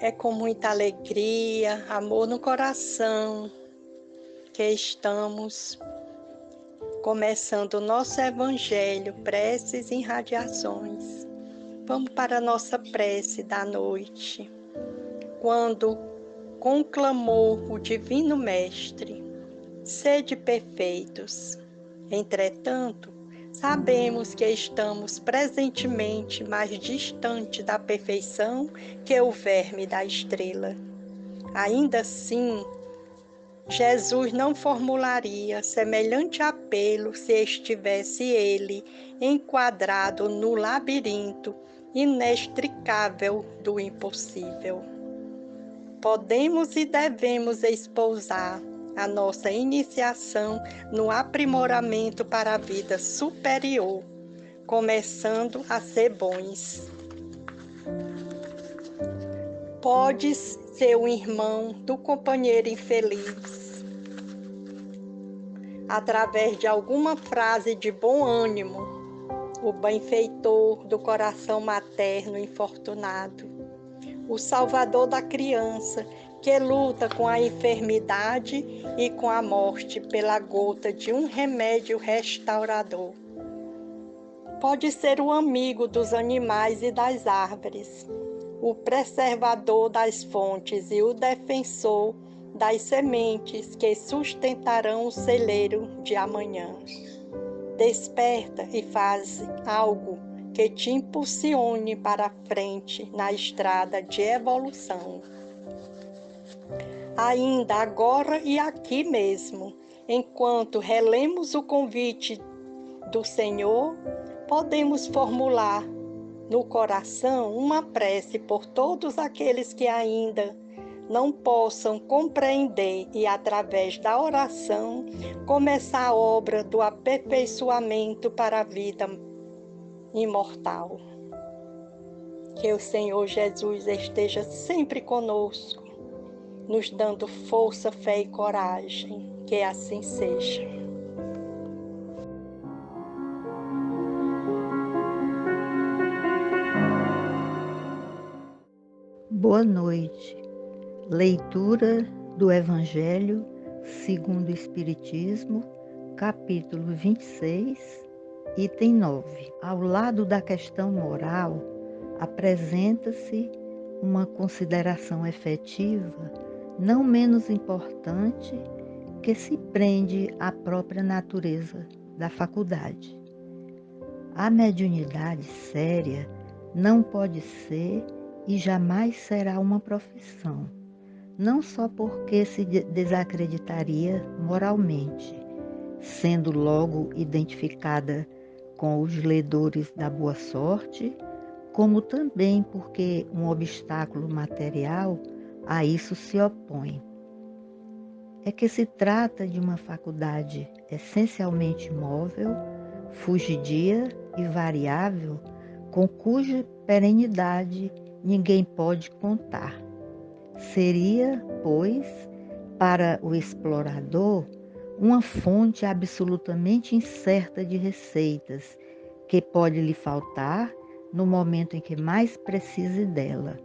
É com muita alegria, amor no coração, que estamos começando o nosso Evangelho, preces e radiações. Vamos para a nossa prece da noite. Quando conclamou o Divino Mestre, sede perfeitos. Entretanto, sabemos que estamos presentemente mais distante da perfeição que o verme da estrela. Ainda assim, Jesus não formularia semelhante apelo se estivesse ele enquadrado no labirinto inextricável do impossível. Podemos e devemos espousar a nossa iniciação no aprimoramento para a vida superior, começando a ser bons. Podes ser um irmão do companheiro infeliz, através de alguma frase de bom ânimo, o benfeitor do coração materno infortunado, o salvador da criança que luta com a enfermidade e com a morte pela gota de um remédio restaurador. Pode ser o amigo dos animais e das árvores, o preservador das fontes e o defensor das sementes que sustentarão o celeiro de amanhã. Desperta e faz algo que te impulsione para a frente na estrada de evolução. Ainda agora e aqui mesmo, enquanto relemos o convite do Senhor, podemos formular no coração uma prece por todos aqueles que ainda não possam compreender e, através da oração, começar a obra do aperfeiçoamento para a vida imortal. Que o Senhor Jesus esteja sempre conosco, nos dando força, fé e coragem. Que assim seja. Boa noite. Leitura do Evangelho segundo o Espiritismo, capítulo 26, item 9. Ao lado da questão moral, apresenta-se uma consideração efetiva, não menos importante, que se prende à própria natureza da faculdade. A mediunidade séria não pode ser e jamais será uma profissão, não só porque se desacreditaria moralmente, sendo logo identificada com os ledores da boa sorte, como também porque um obstáculo material a isso se opõe. É que se trata de uma faculdade essencialmente móvel, fugidia e variável, com cuja perenidade ninguém pode contar. Seria, pois, para o explorador, uma fonte absolutamente incerta de receitas, que pode lhe faltar no momento em que mais precise dela.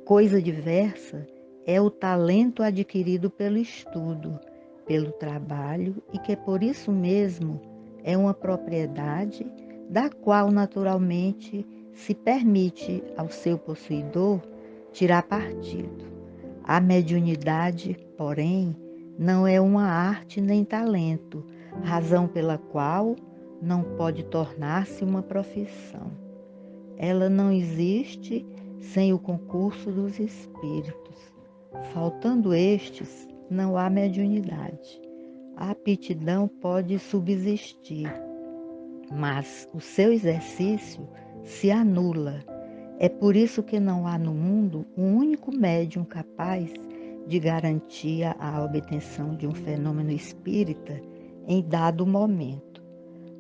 Coisa diversa é o talento adquirido pelo estudo, pelo trabalho, e que por isso mesmo é uma propriedade da qual naturalmente se permite ao seu possuidor tirar partido. A mediunidade, porém, não é uma arte nem talento, razão pela qual não pode tornar-se uma profissão. Ela não existe sem o concurso dos espíritos. Faltando estes, não há mediunidade. A aptidão pode subsistir, mas o seu exercício se anula. É por isso que não há no mundo um único médium capaz de garantir a obtenção de um fenômeno espírita em dado momento.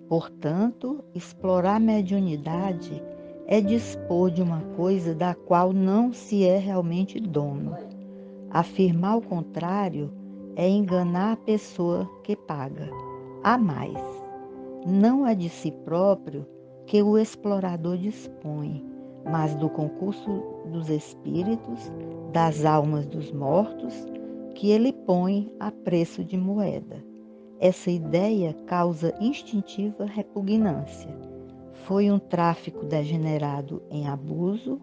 Portanto, explorar a mediunidade é dispor de uma coisa da qual não se é realmente dono. Afirmar o contrário é enganar a pessoa que paga. Há mais. Não é de si próprio que o explorador dispõe, mas do concurso dos espíritos, das almas dos mortos, que ele põe a preço de moeda. Essa ideia causa instintiva repugnância. Foi um tráfico degenerado em abuso,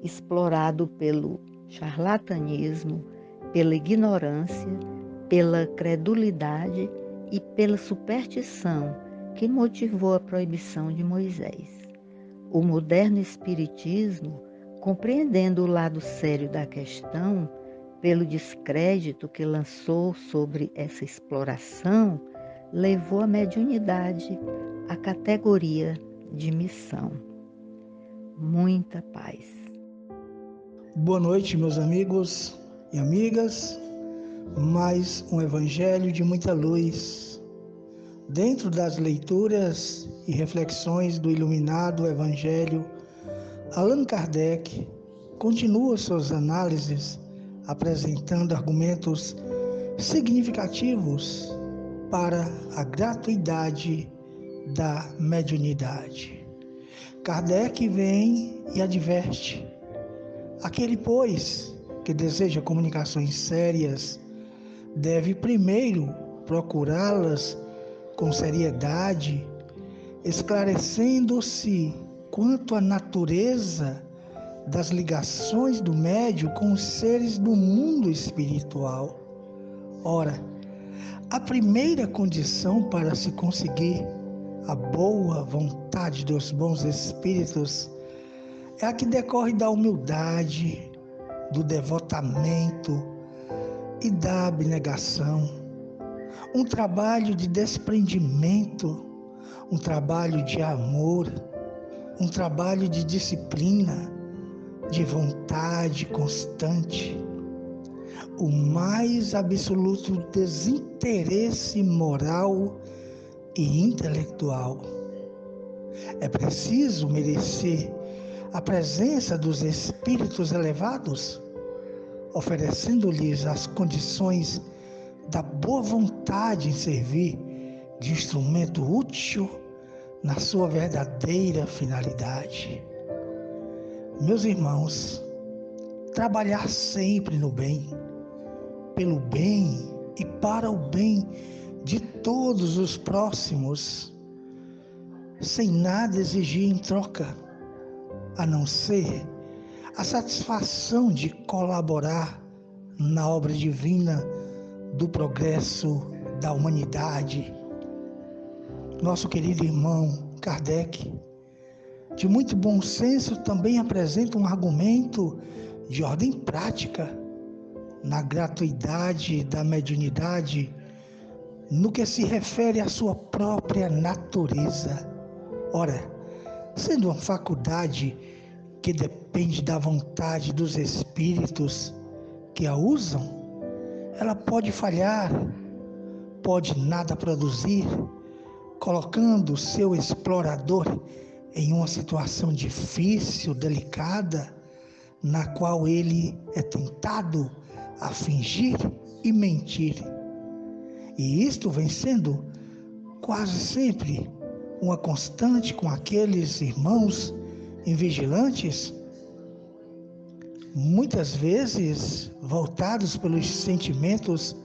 explorado pelo charlatanismo, pela ignorância, pela credulidade e pela superstição que motivou a proibição de Moisés. O moderno espiritismo, compreendendo o lado sério da questão, pelo descrédito que lançou sobre essa exploração, levou a mediunidade à categoria de missão. Muita paz. Boa noite, meus amigos e amigas. Mais um evangelho de muita luz. Dentro das leituras e reflexões do iluminado Evangelho, Allan Kardec continua suas análises apresentando argumentos significativos para a gratuidade da mediunidade. Kardec vem e adverte: aquele, pois, que deseja comunicações sérias, deve primeiro procurá-las com seriedade, esclarecendo-se quanto à natureza das ligações do médium com os seres do mundo espiritual. Ora, a primeira condição para se conseguir a boa vontade dos bons espíritos é a que decorre da humildade, do devotamento e da abnegação. Um trabalho de desprendimento, um trabalho de amor, um trabalho de disciplina, de vontade constante, o mais absoluto desinteresse moral e intelectual. É preciso merecer a presença dos espíritos elevados, oferecendo-lhes as condições da boa vontade em servir de instrumento útil na sua verdadeira finalidade. Meus irmãos, trabalhar sempre no bem, pelo bem e para o bem de todos os próximos, sem nada exigir em troca, a não ser a satisfação de colaborar na obra divina do progresso da humanidade. Nosso querido irmão Kardec, de muito bom senso, também apresenta um argumento de ordem prática na gratuidade da mediunidade, no que se refere à sua própria natureza. Ora, sendo uma faculdade que depende da vontade dos espíritos que a usam, ela pode falhar, pode nada produzir, colocando o seu explorador em uma situação difícil, delicada, na qual ele é tentado a fingir e mentir. E isto vem sendo quase sempre uma constante com aqueles irmãos invigilantes, muitas vezes voltados pelos sentimentos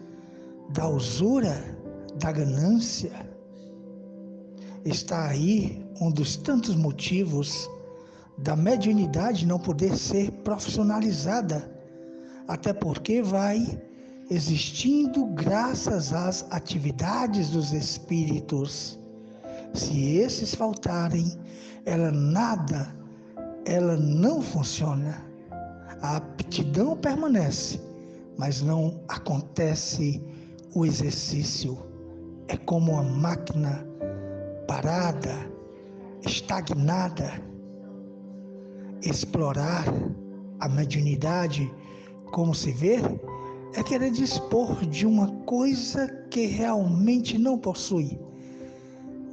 da usura, da ganância. Está aí um dos tantos motivos da mediunidade não poder ser profissionalizada, até porque vai existindo graças às atividades dos espíritos. Se esses faltarem, ela não funciona. A aptidão permanece, mas não acontece o exercício. É como uma máquina parada, estagnada. Explorar a mediunidade, como se vê, é querer dispor de uma coisa que realmente não possui.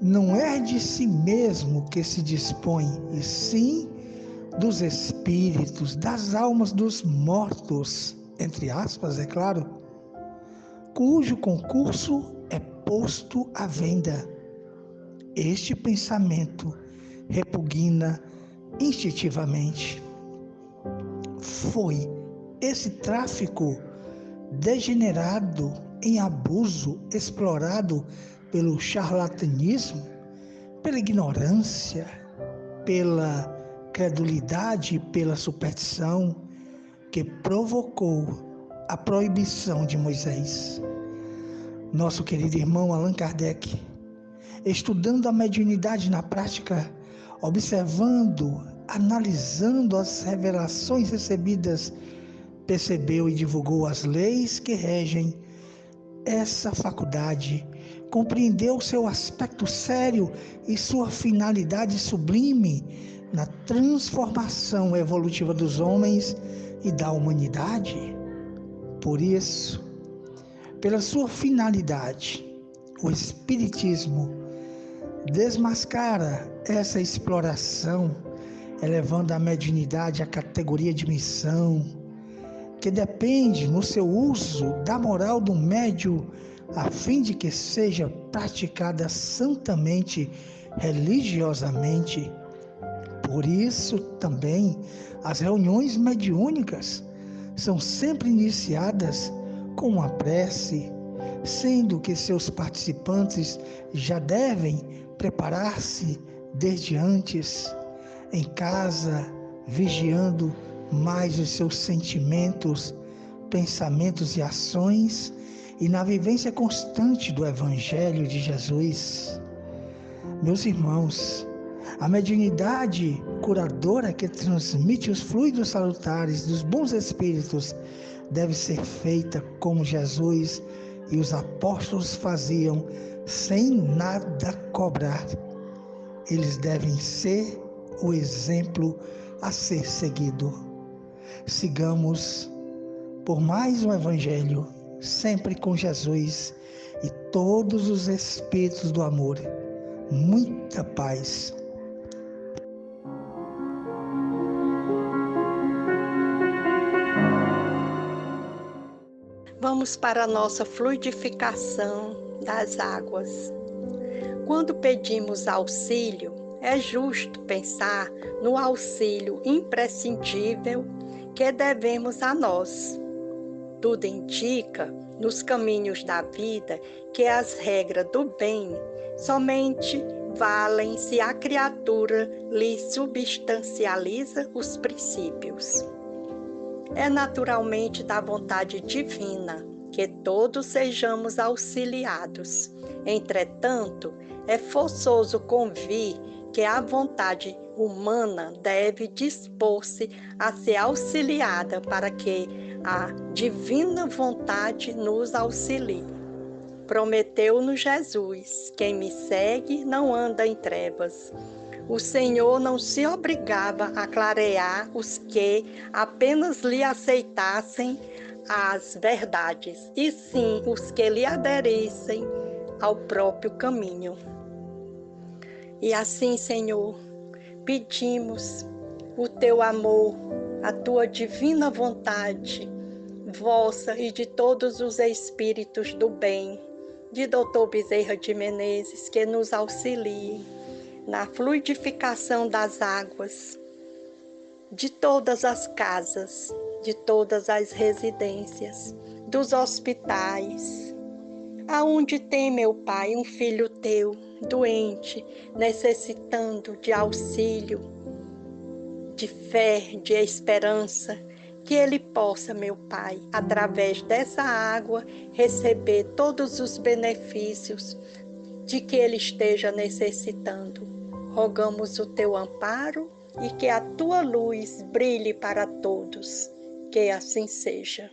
Não é de si mesmo que se dispõe, e sim dos espíritos, das almas dos mortos, entre aspas, é claro, cujo concurso é posto à venda. Este pensamento repugna instintivamente. Foi esse tráfico degenerado em abuso, explorado pelo charlatanismo, pela ignorância, pela credulidade, pela superstição, que provocou a proibição de Moisés. Nosso querido irmão Allan Kardec, estudando a mediunidade na prática, observando, analisando as revelações recebidas, percebeu e divulgou as leis que regem essa faculdade, compreendeu seu aspecto sério e sua finalidade sublime na transformação evolutiva dos homens e da humanidade. Por isso, pela sua finalidade, o Espiritismo desmascara essa exploração, elevando a mediunidade à categoria de missão, que depende no seu uso da moral do médium, a fim de que seja praticada santamente, religiosamente. Por isso também as reuniões mediúnicas são sempre iniciadas com uma prece, sendo que seus participantes já devem preparar-se desde antes, em casa, vigiando mais os seus sentimentos, pensamentos e ações, e na vivência constante do Evangelho de Jesus. Meus irmãos, a mediunidade curadora que transmite os fluidos salutares dos bons espíritos deve ser feita como Jesus e os apóstolos faziam, sem nada cobrar. Eles devem ser o exemplo a ser seguido. Sigamos por mais um Evangelho, sempre com Jesus e todos os espíritos do amor. Muita paz. Vamos para a nossa fluidificação das águas. Quando pedimos auxílio, é justo pensar no auxílio imprescindível que devemos a nós. Tudo indica, nos caminhos da vida, que as regras do bem somente valem se a criatura lhe substancializa os princípios. É naturalmente da vontade divina que todos sejamos auxiliados. Entretanto, é forçoso convir que a vontade humana deve dispor-se a ser auxiliada para que a divina vontade nos auxilie. Prometeu-nos Jesus: quem me segue não anda em trevas. O Senhor não se obrigava a clarear os que apenas lhe aceitassem as verdades, e sim os que lhe aderissem ao próprio caminho. E assim, Senhor, pedimos o teu amor, a tua divina vontade, vossa e de todos os espíritos do bem, de Dr. Bezerra de Menezes, que nos auxiliem na fluidificação das águas, de todas as casas, de todas as residências, dos hospitais, aonde tem, meu Pai, um filho teu, doente, necessitando de auxílio, de fé, de esperança, que ele possa, meu Pai, através dessa água, receber todos os benefícios de que ele esteja necessitando. Rogamos o teu amparo e que a tua luz brilhe para todos. Que assim seja.